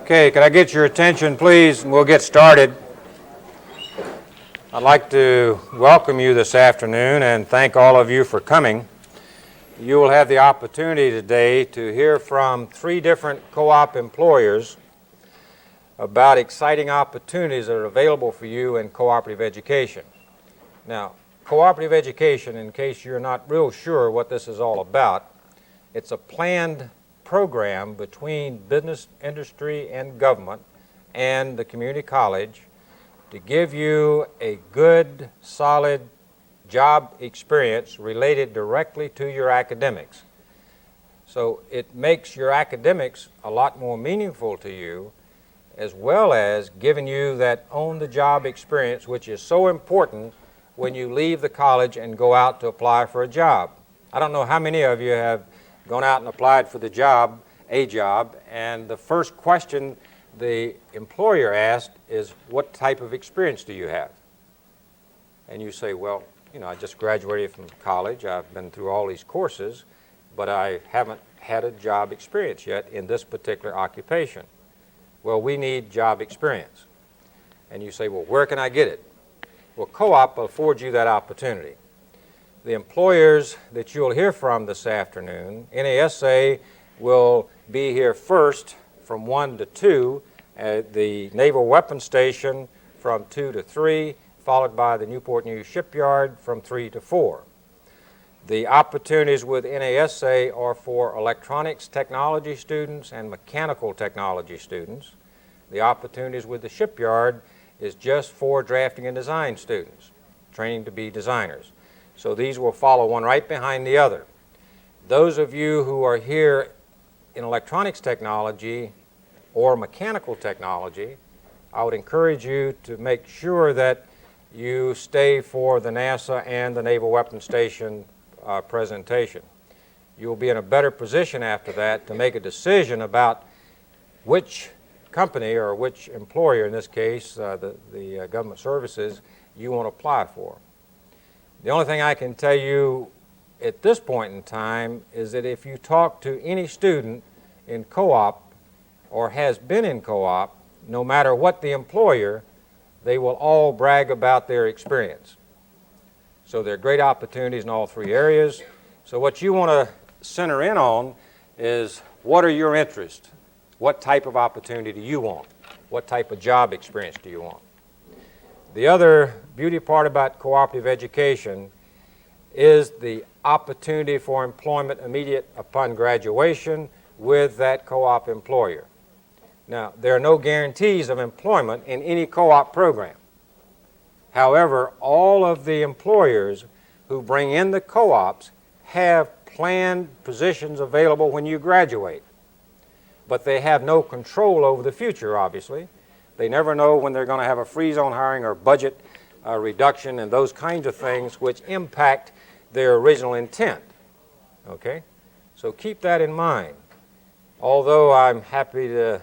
Okay, could I get your attention, please, and we'll get started. I'd like to welcome you this afternoon and thank all of you for coming. You will have the opportunity today to hear from 3 different co-op employers about exciting opportunities that are available for you in cooperative education. Now, cooperative education, in case you're not real sure what this is all about, it's a planned program between business, industry, and government and the community college to give you a good, solid job experience related directly to your academics. So it makes your academics a lot more meaningful to you, as well as giving you that on-the-job experience, which is so important when you leave the college and go out to apply for a job. I don't know how many of you have gone out and applied for the job, and the first question the employer asked is, what type of experience do you have? And you say, well, I just graduated from college, I've been through all these courses, but I haven't had a job experience yet in this particular occupation. Well, we need job experience. And you say, well, where can I get it? Well, co-op affords you that opportunity. The employers that you'll hear from this afternoon, NASA will be here first from 1 to 2, at the Naval Weapons Station from 2 to 3, followed by the Newport News Shipyard from 3 to 4. The opportunities with NASA are for electronics technology students and mechanical technology students. The opportunities with the shipyard is just for drafting and design students, training to be designers. So these will follow one right behind the other. Those of you who are here in electronics technology or mechanical technology, I would encourage you to make sure that you stay for the NASA and the Naval Weapons Station presentation. You'll be in a better position after that to make a decision about which company or which employer, in this case the government services, you want to apply for. The only thing I can tell you at this point in time is that if you talk to any student in co-op or has been in co-op, no matter what the employer, they will all brag about their experience. So there are great opportunities in all 3 areas. So what you want to center in on is, what are your interests? What type of opportunity do you want? What type of job experience do you want? The other beauty part about cooperative education is the opportunity for employment immediate upon graduation with that co-op employer. Now, there are no guarantees of employment in any co-op program. However, all of the employers who bring in the co-ops have planned positions available when you graduate. But they have no control over the future, obviously. They never know when they're going to have a freeze on hiring or budget reduction and those kinds of things which impact their original intent. Okay? So keep that in mind. Although I'm happy to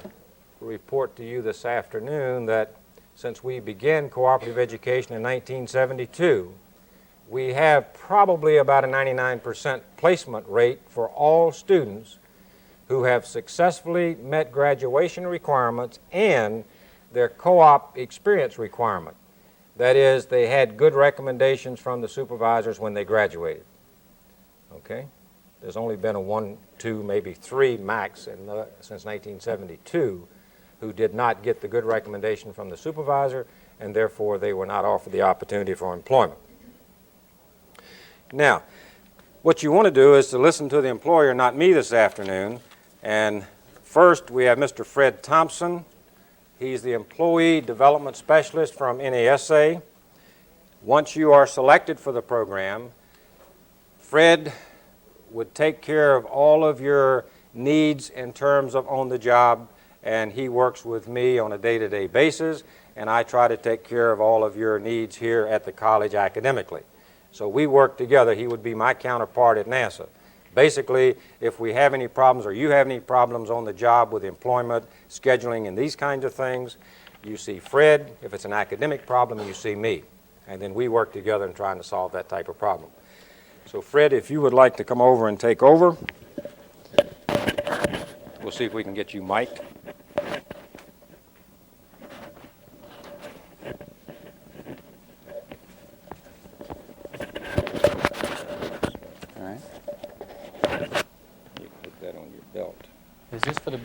report to you this afternoon that since we began cooperative education in 1972, we have probably about a 99% placement rate for all students who have successfully met graduation requirements and their co-op experience requirement. That is, they had good recommendations from the supervisors when they graduated. Okay? There's only been a 1, 2, maybe 3 max since 1972 who did not get the good recommendation from the supervisor, and therefore they were not offered the opportunity for employment. Now, what you want to do is to listen to the employer, not me, this afternoon. And first, we have Mr. Fred Thompson. He's the Employee Development Specialist from NASA. Once you are selected for the program, Fred would take care of all of your needs in terms of on the job, and he works with me on a day-to-day basis, and I try to take care of all of your needs here at the college academically. So we work together. He would be my counterpart at NASA. Basically, if we have any problems or you have any problems on the job with employment, scheduling, and these kinds of things, you see Fred. If it's an academic problem, you see me. And then we work together in trying to solve that type of problem. So Fred, if you would like to come over and take over, we'll see if we can get you mic'd.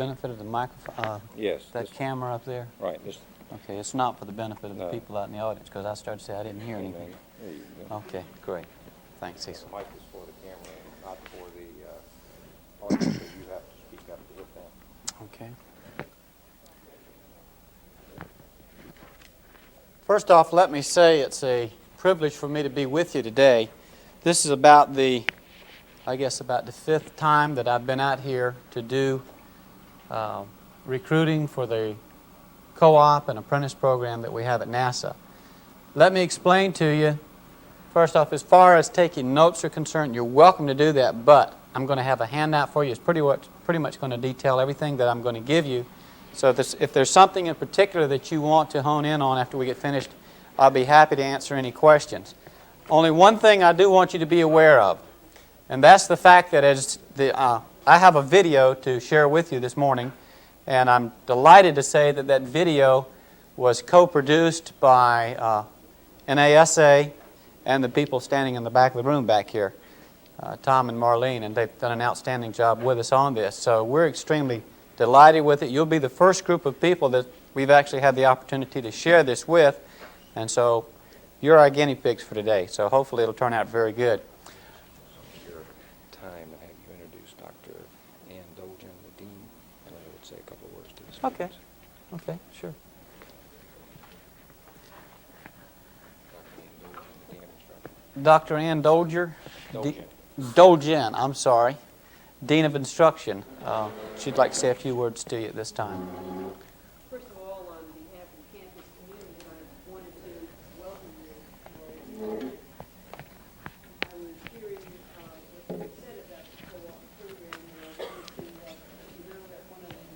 benefit of the microphone, Yes. that camera up there? Right. This, Okay, it's not for the benefit of the No. people out in the audience, because I started to say I didn't hear anything. there you go. Okay, great. Thanks, Cecil. The mic is for the camera and not for the audience, so you have to speak up with them. Okay. First off, let me say it's a privilege for me to be with you today. This is about I guess about the 5th time that I've been out here to do recruiting for the co-op and apprentice program that we have at NASA. Let me explain to you, first off, as far as taking notes are concerned, you're welcome to do that, but I'm going to have a handout for you. It's pretty much going to detail everything that I'm going to give you. So if there's something in particular that you want to hone in on after we get finished, I'll be happy to answer any questions. Only one thing I do want you to be aware of, and that's the fact that I have a video to share with you this morning, and I'm delighted to say that that video was co-produced by NASA and the people standing in the back of the room back here, Tom and Marlene, and they've done an outstanding job with us on this. So we're extremely delighted with it. You'll be the first group of people that we've actually had the opportunity to share this with, and so you're our guinea pigs for today. So hopefully it'll turn out very good. Your time and have you introduce Dr. Ann Dolgen, the dean, and I would say a couple of words to the students. Okay. Okay, sure. Dr. Ann Dolgen, the dean of instruction. Dolgen, I'm sorry, Dean of Instruction. She'd like to say a few words to you at this time. First of all, on behalf of the campus community, I wanted to welcome you. I was hearing what you said about the co-op program, and I wanted to let you know that one of the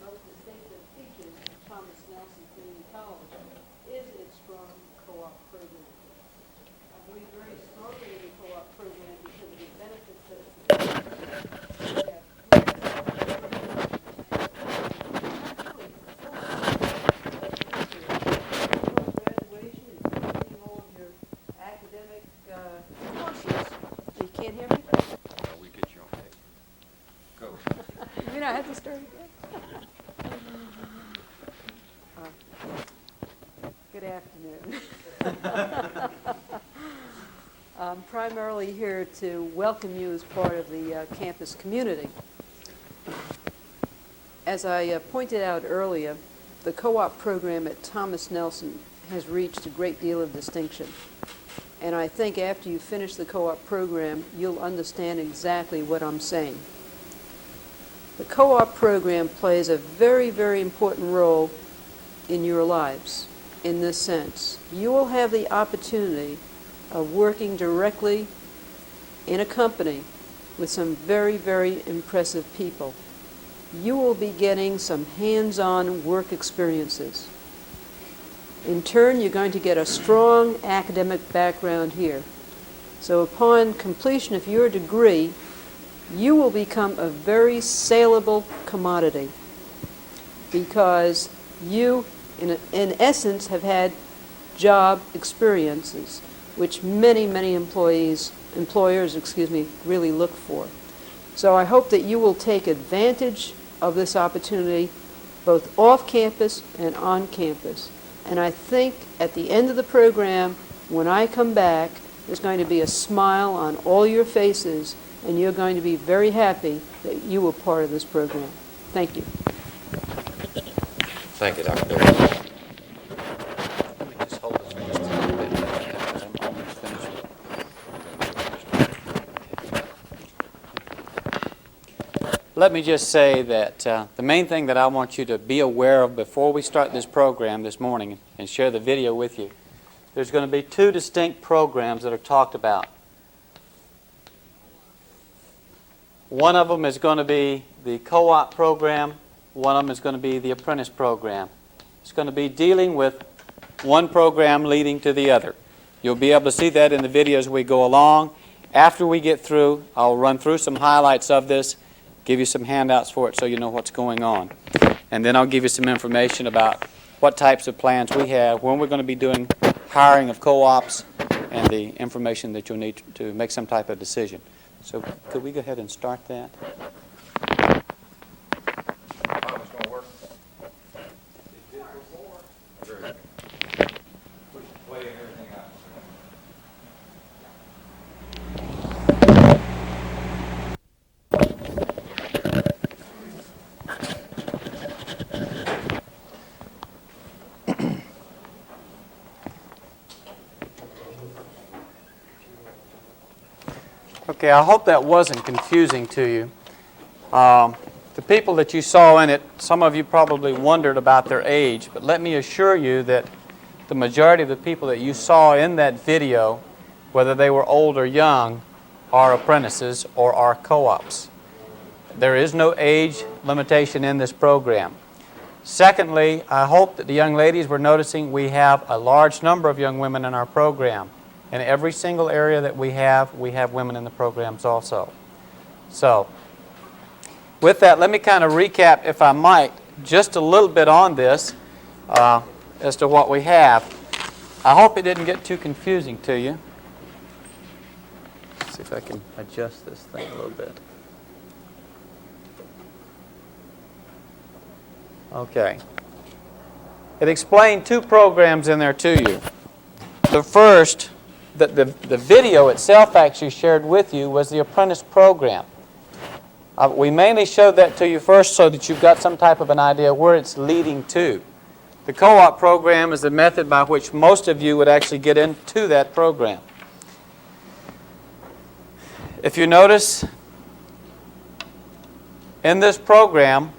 most distinctive features of Thomas Nelson Community College is its strong co-op program. I believe very strongly in the co-op program because of the benefits that it provides. Graduation and completing all of your academic courses. You can't hear me? We get you on tape. Go. You mean I have to start again? Good afternoon. I'm primarily here to welcome you as part of the campus community. As I pointed out earlier, the co-op program at Thomas Nelson has reached a great deal of distinction. And I think after you finish the co-op program, you'll understand exactly what I'm saying. The co-op program plays a very, very important role in your lives in this sense. You will have the opportunity of working directly in a company with some very, very impressive people. You will be getting some hands-on work experiences. In turn, you're going to get a strong academic background here. So upon completion of your degree, you will become a very saleable commodity because you, in essence, have had job experiences, which many, many employers, really look for. So I hope that you will take advantage of this opportunity both off campus and on campus. And I think at the end of the program, when I come back, there's going to be a smile on all your faces, and you're going to be very happy that you were part of this program. Thank you. Thank you, Dr. Dolgen. Let me just hold this for just a little bit. I'm almost finished. Let me just say that the main thing that I want you to be aware of before we start this program this morning and share the video with you, there's going to be two distinct programs that are talked about. One of them is going to be the co-op program. One of them is going to be the apprentice program. It's going to be dealing with one program leading to the other. You'll be able to see that in the video as we go along. After we get through, I'll run through some highlights of this, give you some handouts for it so you know what's going on. And then I'll give you some information about what types of plans we have, when we're going to be doing hiring of co-ops, and the information that you'll need to make some type of decision. So could we go ahead and start that? Okay, I hope that wasn't confusing to you. The people that you saw in it, some of you probably wondered about their age, but let me assure you that the majority of the people that you saw in that video, whether they were old or young, are apprentices or are co-ops. There is no age limitation in this program. Secondly, I hope that the young ladies were noticing we have a large number of young women in our program. In every single area that we have women in the programs also. So, with that, let me kind of recap, if I might, just a little bit on this as to what we have. I hope it didn't get too confusing to you. Let's see if I can adjust this thing a little bit. Okay. It explained two programs in there to you. The first, the video itself actually shared with you was the apprentice program. We mainly showed that to you first so that you've got some type of an idea where it's leading to. The co-op program is the method by which most of you would actually get into that program. If you notice, in this program,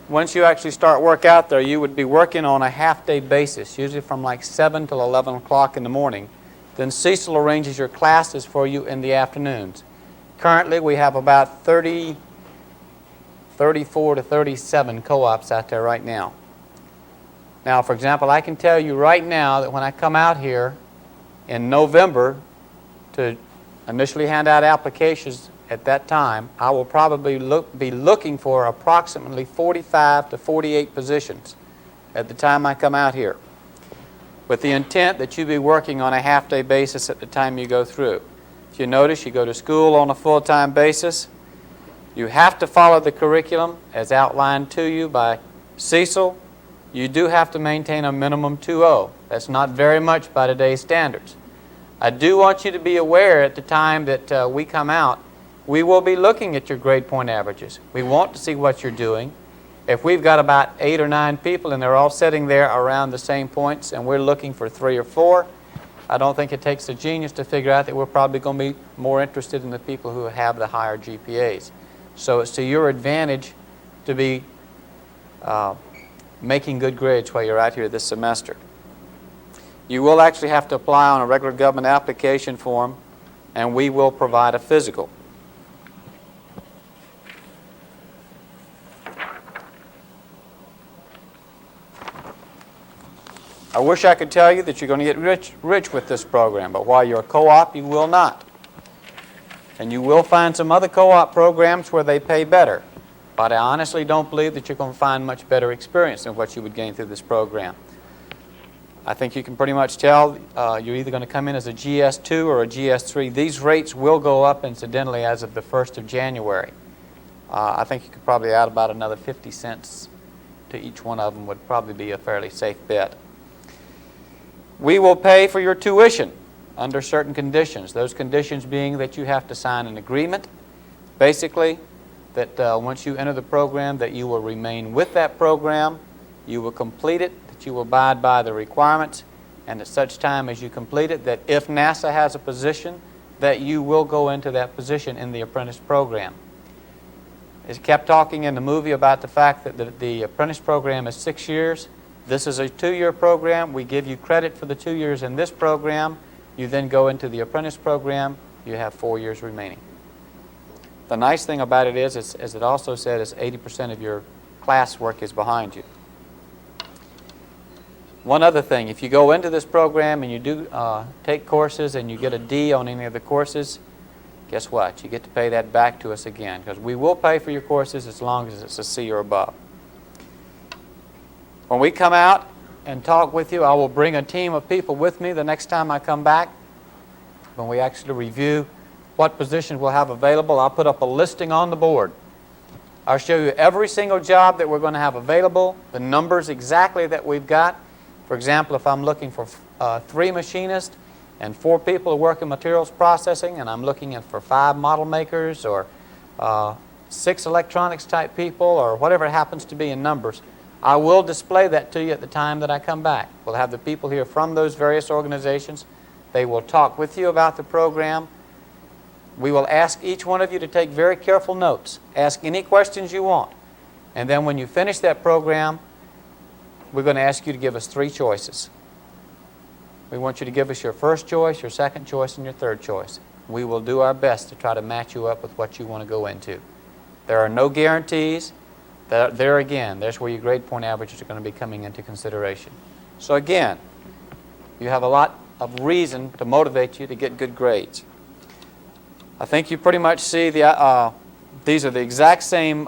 once you actually start work out there, you would be working on a half-day basis, usually from like 7 till 11 o'clock in the morning. Then Cecil arranges your classes for you in the afternoons. Currently, we have about 34 to 37 co-ops out there right now. Now, for example, I can tell you right now that when I come out here in November to initially hand out applications at that time, I will probably be looking for approximately 45 to 48 positions at the time I come out here, with the intent that you be working on a half-day basis at the time you go through. If you notice, you go to school on a full-time basis. You have to follow the curriculum as outlined to you by Cecil. You do have to maintain a minimum 2.0. That's not very much by today's standards. I do want you to be aware at the time that we come out, we will be looking at your grade point averages. We want to see what you're doing. If we've got about 8 or 9 people and they're all sitting there around the same points and we're looking for 3 or 4, I don't think it takes a genius to figure out that we're probably going to be more interested in the people who have the higher GPAs. So it's to your advantage to be making good grades while you're out here this semester. You will actually have to apply on a regular government application form, and we will provide a physical. I wish I could tell you that you're going to get rich with this program, but while you're a co-op, you will not. And you will find some other co-op programs where they pay better. But I honestly don't believe that you're going to find much better experience than what you would gain through this program. I think you can pretty much tell you're either going to come in as a GS2 or a GS3. These rates will go up incidentally as of the 1st of January. I think you could probably add about another 50 cents to each one of them would probably be a fairly safe bet. We will pay for your tuition under certain conditions. Those conditions being that you have to sign an agreement, basically, that once you enter the program that you will remain with that program, you will complete it, that you will abide by the requirements, and at such time as you complete it, that if NASA has a position, that you will go into that position in the apprentice program. It kept talking in the movie about the fact that the apprentice program is 6 years. This is a 2-year program. We give you credit for the 2 years in this program. You then go into the apprentice program. You have 4 years remaining. The nice thing about it is, as it also said, is 80% of your classwork is behind you. One other thing, if you go into this program and you do take courses and you get a D on any of the courses, guess what? You get to pay that back to us again, because we will pay for your courses as long as it's a C or above. When we come out and talk with you, I will bring a team of people with me the next time I come back. When we actually review what positions we'll have available, I'll put up a listing on the board. I'll show you every single job that we're going to have available, the numbers exactly that we've got. For example, if I'm looking for 3 machinists and 4 people who work in materials processing, and I'm looking for 5 model makers or 6 electronics type people or whatever it happens to be in numbers, I will display that to you at the time that I come back. We'll have the people here from those various organizations. They will talk with you about the program. We will ask each one of you to take very careful notes. Ask any questions you want. And then when you finish that program, we're going to ask you to give us 3 choices. We want you to give us your first choice, your second choice, and your third choice. We will do our best to try to match you up with what you want to go into. There are no guarantees. There again, there's where your grade point averages are going to be coming into consideration. So again, you have a lot of reason to motivate you to get good grades. I think you pretty much see these are the exact same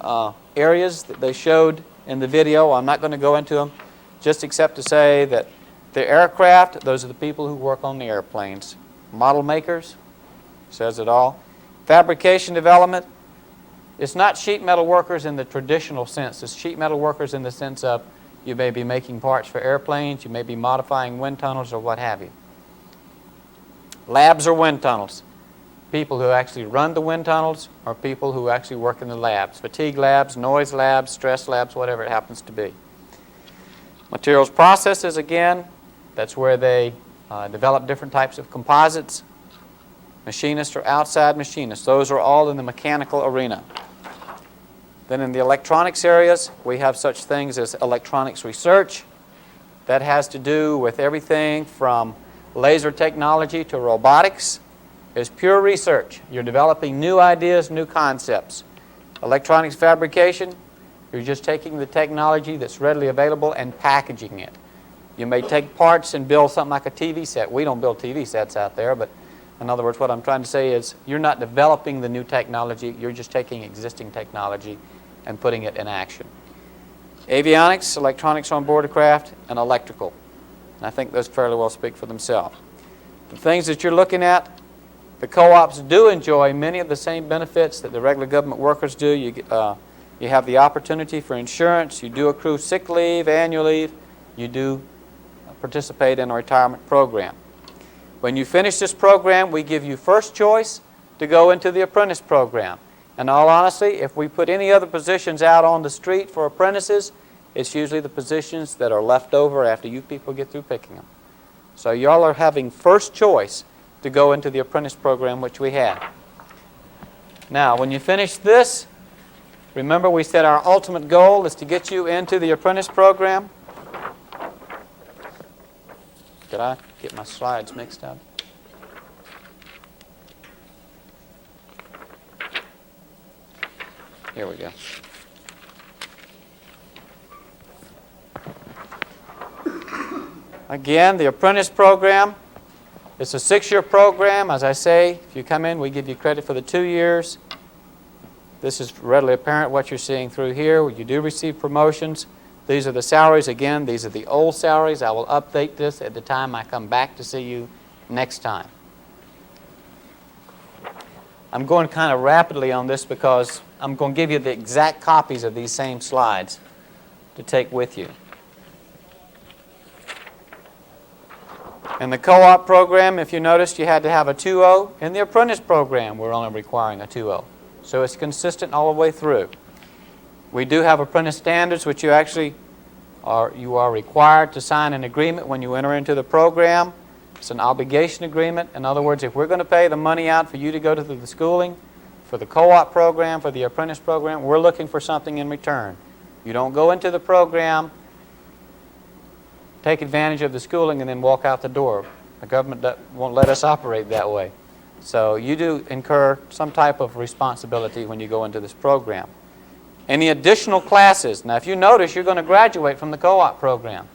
areas that they showed in the video. I'm not going to go into them, just except to say that the aircraft, those are the people who work on the airplanes. Model makers, says it all. Fabrication development, it's not sheet metal workers in the traditional sense. It's sheet metal workers in the sense of you may be making parts for airplanes, you may be modifying wind tunnels or what have you. Labs or wind tunnels. People who actually run the wind tunnels or people who actually work in the labs. Fatigue labs, noise labs, stress labs, whatever it happens to be. Materials processes, again, that's where they develop different types of composites. Machinists or outside machinists. Those are all in the mechanical arena. Then in the electronics areas, we have such things as electronics research. That has to do with everything from laser technology to robotics. It's pure research. You're developing new ideas, new concepts. Electronics fabrication, you're just taking the technology that's readily available and packaging it. You may take parts and build something like a TV set. We don't build TV sets out there, but in other words, what I'm trying to say is you're not developing the new technology, you're just taking existing technology and putting it in action. Avionics, electronics on board a craft, and electrical. And I think those fairly well speak for themselves. The things that you're looking at, the co-ops do enjoy many of the same benefits that the regular government workers do. You have the opportunity for insurance, you do accrue sick leave, annual leave, you do participate in a retirement program. When you finish this program, we give you first choice to go into the apprentice program. In all honesty, if we put any other positions out on the street for apprentices, it's usually the positions that are left over after you people get through picking them. So y'all are having first choice to go into the apprentice program which we have. Now, when you finish this, remember we said our ultimate goal is to get you into the apprentice program. Did I get my slides mixed up? Here we go. Again, the apprentice program, it's a 6-year program. As I say, if you come in, we give you credit for the 2 years. This is readily apparent what you're seeing through here. You do receive promotions. These are the salaries. Again, these are the old salaries. I will update this at the time I come back to see you next time. I'm going kind of rapidly on this because I'm going to give you the exact copies of these same slides to take with you. In the co-op program, if you noticed, you had to have a 2.0. In the apprentice program, we're only requiring a 2.0. So it's consistent all the way through. We do have apprentice standards, which you are required to sign an agreement when you enter into the program. It's an obligation agreement. In other words, if we're going to pay the money out for you to go to the schooling, for the co-op program, for the apprentice program, we're looking for something in return. You don't go into the program, take advantage of the schooling, and then walk out the door. The government won't let us operate that way. So you do incur some type of responsibility when you go into this program. Any additional classes? Now, if you notice, you're going to graduate from the co-op program.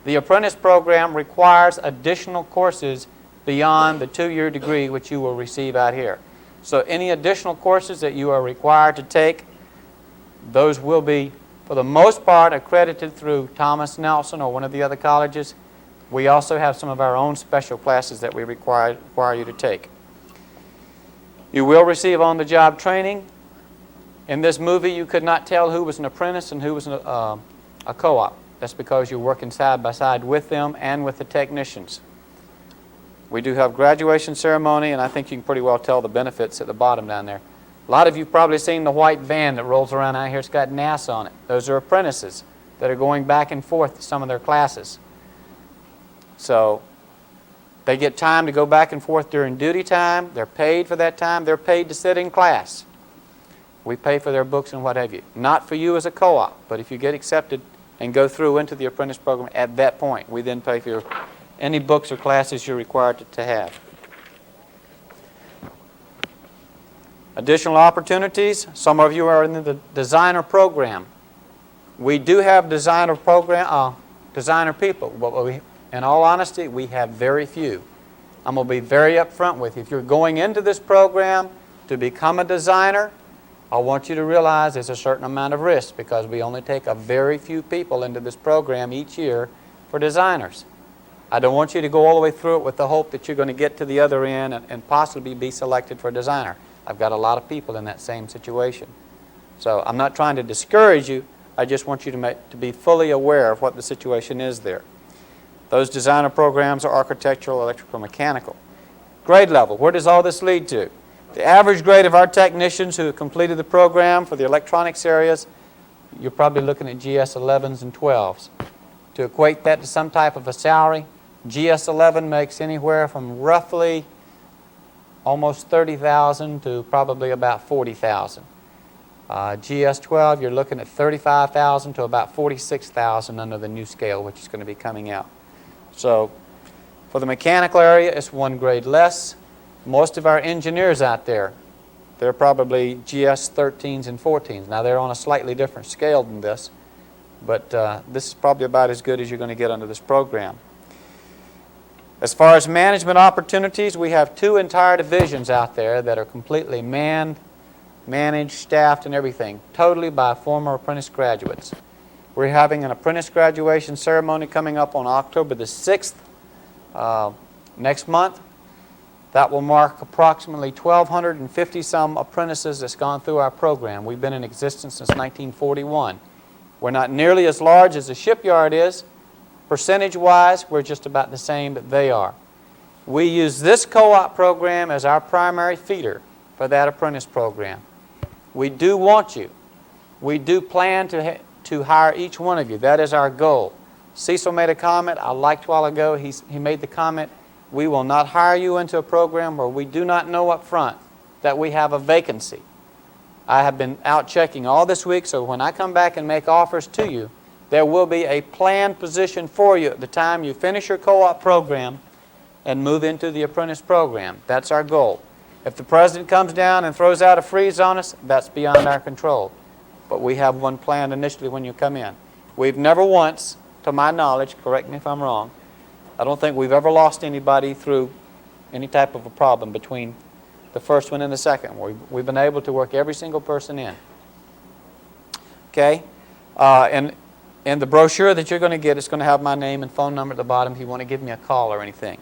The apprentice program requires additional courses beyond the 2-year degree which you will receive out here. So any additional courses that you are required to take, those will be, for the most part, accredited through Thomas Nelson or one of the other colleges. We also have some of our own special classes that we require you to take. You will receive on-the-job training. In this movie, you could not tell who was an apprentice and who was a co-op. That's because you're working side by side with them and with the technicians. We do have graduation ceremony, and I think you can pretty well tell the benefits at the bottom down there. A lot of you have probably seen the white van that rolls around out here. It's got NASA on it. Those are apprentices that are going back and forth to some of their classes. So They get time to go back and forth during duty time. They're paid for that time. They're paid to sit in class. We pay for their books and what have you. Not for you as a co-op, but if you get accepted and go through into the apprentice program at that point, we then pay for any books or classes you're required to have. Additional opportunities. Some of you are in the designer program. We do have designer people, but in all honesty, we have very few. I'm going to be very upfront with you. If you're going into this program to become a designer, I want you to realize there's a certain amount of risk because we only take a very few people into this program each year for designers. I don't want you to go all the way through it with the hope that you're going to get to the other end and possibly be selected for a designer. I've got a lot of people in that same situation. So I'm not trying to discourage you. I just want you to be fully aware of what the situation is there. Those designer programs are architectural, electrical, mechanical. Grade level, where does all this lead to? The average grade of our technicians who have completed the program for the electronics areas, you're probably looking at GS 11s and 12s. To equate that to some type of a salary, GS 11 makes anywhere from roughly almost $30,000 to probably about $40,000. GS 12, you're looking at $35,000 to about $46,000 under the new scale, which is going to be coming out. So for the mechanical area, it's one grade less. Most of our engineers out there, they're probably GS 13s and 14s. Now, they're on a slightly different scale than this, but this is probably about as good as you're going to get under this program. As far as management opportunities, we have 2 entire divisions out there that are completely manned, managed, staffed, and everything, totally by former apprentice graduates. We're having an apprentice graduation ceremony coming up on October the 6th next month. That will mark approximately 1,250-some apprentices that's gone through our program. We've been in existence since 1941. We're not nearly as large as the shipyard is. Percentage-wise, we're just about the same that they are. We use this co-op program as our primary feeder for that apprentice program. We do want you. We do plan to hire each one of you. That is our goal. Cecil made a comment I liked a while ago. He made the comment, we will not hire you into a program where we do not know up front that we have a vacancy. I have been out checking all this week, so when I come back and make offers to you, there will be a planned position for you at the time you finish your co-op program and move into the apprentice program. That's our goal. If the president comes down and throws out a freeze on us, that's beyond our control. But we have one planned initially when you come in. We've never once, to my knowledge, correct me if I'm wrong, I don't think we've ever lost anybody through any type of a problem between the first one and the second. We've been able to work every single person in. Okay? And the brochure that you're going to get is going to have my name and phone number at the bottom if you want to give me a call or anything.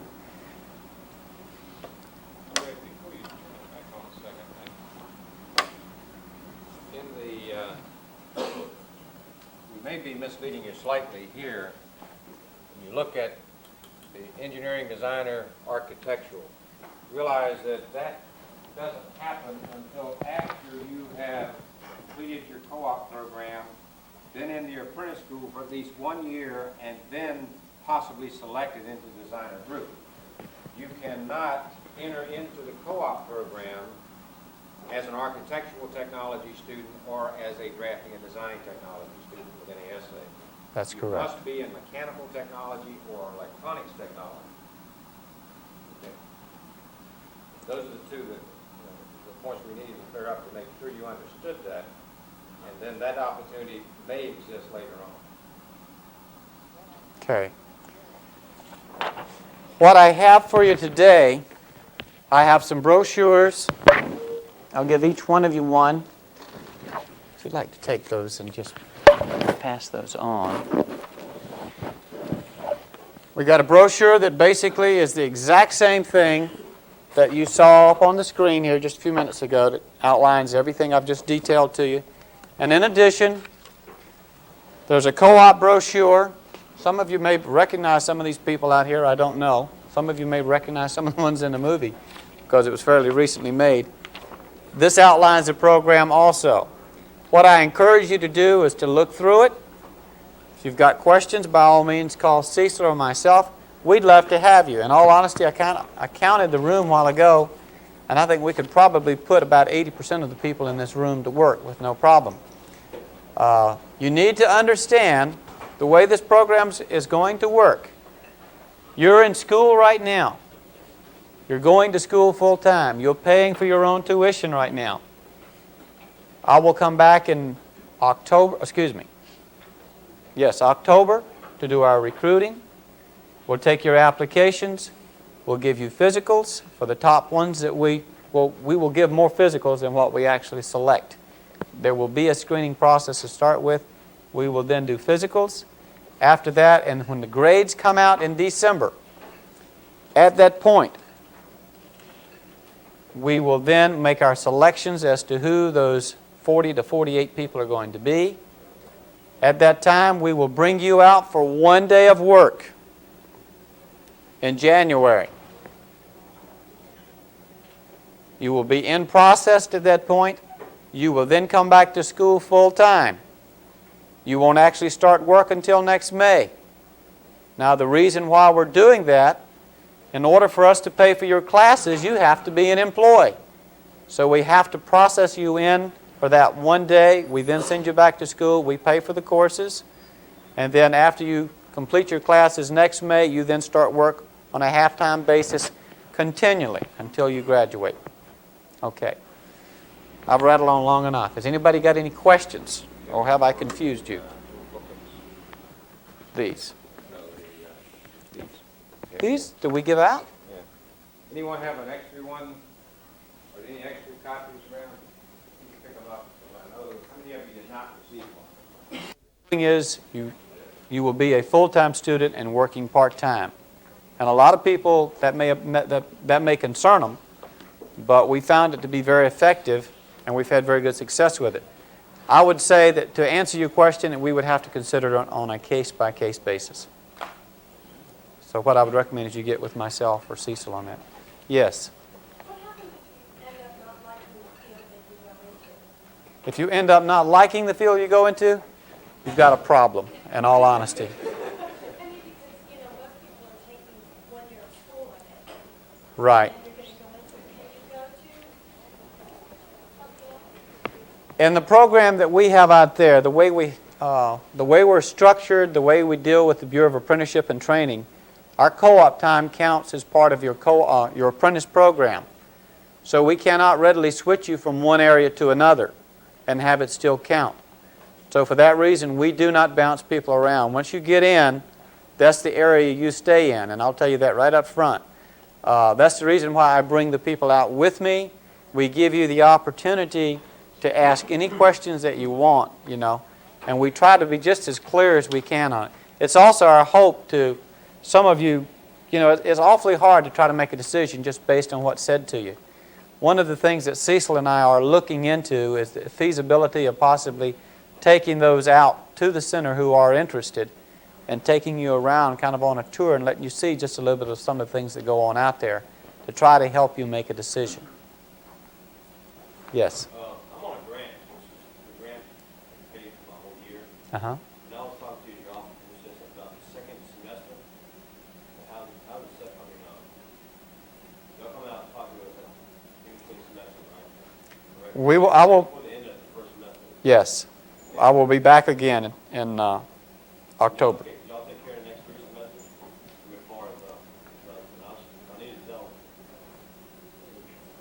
Before you turn it back on a second, we may be misleading you slightly here. When you look at the engineering, designer, architectural, realize that that doesn't happen until after you have completed your co-op program, been in your apprentice school for at least 1 year, and then possibly selected into the designer group. You cannot enter into the co-op program as an architectural technology student or as a drafting and design technology student with any essay. That's correct. You must be in mechanical technology or electronics technology. Okay. Those are the two that, the points we needed to clear up to make sure you understood that. And then that opportunity may exist later on. Okay. What I have for you today, I have some brochures. I'll give each one of you one. If you'd like to take those and just pass those on. We got a brochure that basically is the exact same thing that you saw up on the screen here just a few minutes ago that outlines everything I've just detailed to you. And in addition, there's a co-op brochure. Some of you may recognize some of these people out here. I don't know. Some of you may recognize some of the ones in the movie because it was fairly recently made. This outlines the program also. What I encourage you to do is to look through it. If you've got questions, by all means, call Cecil or myself. we'd love to have you. In all honesty, I counted the room a while ago, and I think we could probably put about 80% of the people in this room to work with no problem. You need to understand the way this program is going to work. You're in school right now. You're going to school full time. You're paying for your own tuition right now. I will come back in October, October to do our recruiting. We'll take your applications. We'll give you physicals for the top ones that we will give more physicals than what we actually select. There will be a screening process to start with. We will then do physicals. After that, and when the grades come out in December, at that point, we will then make our selections as to who those 40 to 48 people are going to be. At that time, we will bring you out for 1 day of work in January. You will be in process at that point. You will then come back to school full time. You won't actually start work until next May. Now, the reason why we're doing that, in order for us to pay for your classes, you have to be an employee. So we have to process you in for that 1 day. We then send you back to school. We pay for the courses. And then after you complete your classes next May, you then start work on a half-time basis continually until you graduate. Okay. I've rattled on long enough. Has anybody got any questions? Or have I confused you? These. These? Do we give out? Yeah. Anyone have an extra one or any extra copies around? You can pick them up. I know how many of you did not receive one? The thing is, you will be a full-time student and working part-time. And a lot of people, that may concern them, but we found it to be very effective, and we've had very good success with it. I would say that to answer your question, we would have to consider it on a case-by-case basis. So what I would recommend is you get with myself or Cecil on that. Yes? What happens if you end up not liking the field that you go into? If you end up not liking the field you go into, you've got a problem, in all honesty. I mean, because, most people are taking 1 year of school in it. Right. And you're going to go into it. Can you go to something else? In the program that we have out there, the way we're structured, the way we deal with the Bureau of Apprenticeship and Training, our co-op time counts as part of your apprentice program. So we cannot readily switch you from one area to another and have it still count. So for that reason, we do not bounce people around. Once you get in, that's the area you stay in, and I'll tell you that right up front. That's the reason why I bring the people out with me. We give you the opportunity to ask any questions that you want, and we try to be just as clear as we can on it. It's also our hope to, some of you, it's awfully hard to try to make a decision just based on what's said to you. One of the things that Cecil and I are looking into is the feasibility of possibly taking those out to the center who are interested and taking you around kind of on a tour and letting you see just a little bit of some of the things that go on out there to try to help you make a decision. Yes? I'm on a grant. The grant is paid for my whole year. Uh-huh. And I was talking to your office just about the second semester. How does that, they'll come out and talk to us in between semesters, right? Correct? I will. Before the end of the first semester. Yes. I will be back again in October. Okay, y'all take care of the next 3 semesters? As far as, I need to tell them.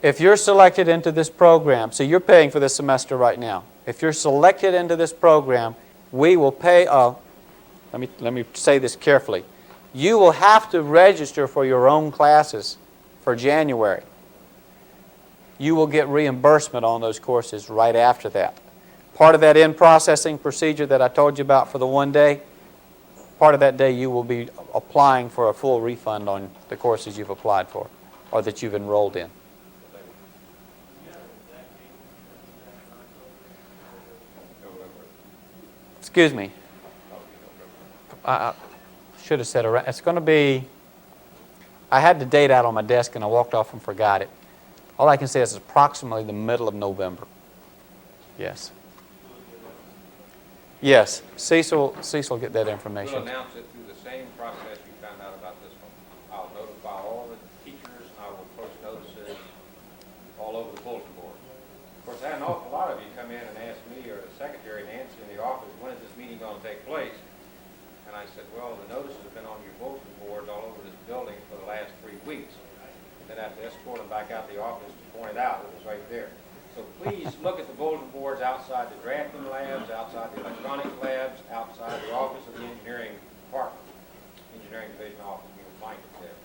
If you're selected into this program, so you're paying for this semester right now. If you're selected into this program, we will pay, let me say this carefully. You will have to register for your own classes for January. You will get reimbursement on those courses right after that. Part of that in-processing procedure that I told you about for the 1 day, part of that day you will be applying for a full refund on the courses you've applied for or that you've enrolled in. Excuse me. I should have said around. It's going to be, I had the date out on my desk and I walked off and forgot it. All I can say is it's approximately the middle of November. Yes. Yes. Cecil will get that information. We'll announce it through the same process you found out about this one. I'll notify all the teachers, and I will post notices all over the bulletin board. Of course, I had an awful lot of you come in and ask me, or the secretary Nancy in the office, when is this meeting going to take place? And I said, well, the notice has been on your bulletin board all over this building for the last 3 weeks. And then I have to escort them back out the office to point it out. It was right there. So please look at the bulletin boards outside the drafting labs, outside the electronics labs, outside the office of the engineering department, engineering division office. You will find it there.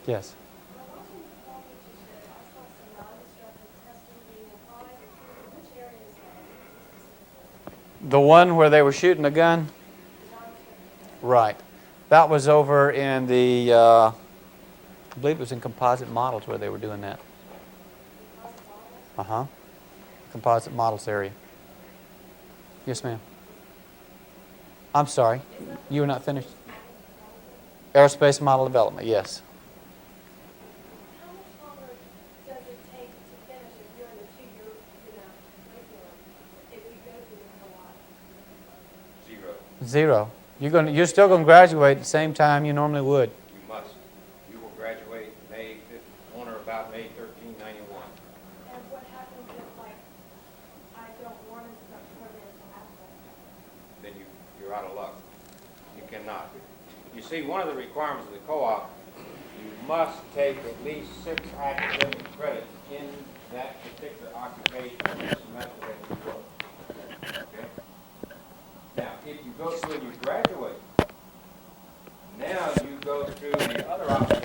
Yes. I'm also involved with you said I saw some non-destructive testing being applied. Which area is that? The one where they were shooting a gun? Right. That was over in the, I believe it was in composite models where they were doing that. Uh-huh. Composite models area. Yes, ma'am. I'm sorry. You were not finished? Aerospace model development, yes. How much longer does it take to finish if you're in the 2-year, curriculum, if you go through the co-op? 0. 0. You're still going to graduate at the same time you normally would. You must. You will graduate May 5th, on or about May 1391. And what happens if, like, I don't want to start program until after? Then you're out of luck. You cannot. You see, one of the requirements of the co-op, you must take at least 6 academic credits in that particular occupation in the semester that you work. Okay? Now, if you go through and you graduate, now you go through the other occupation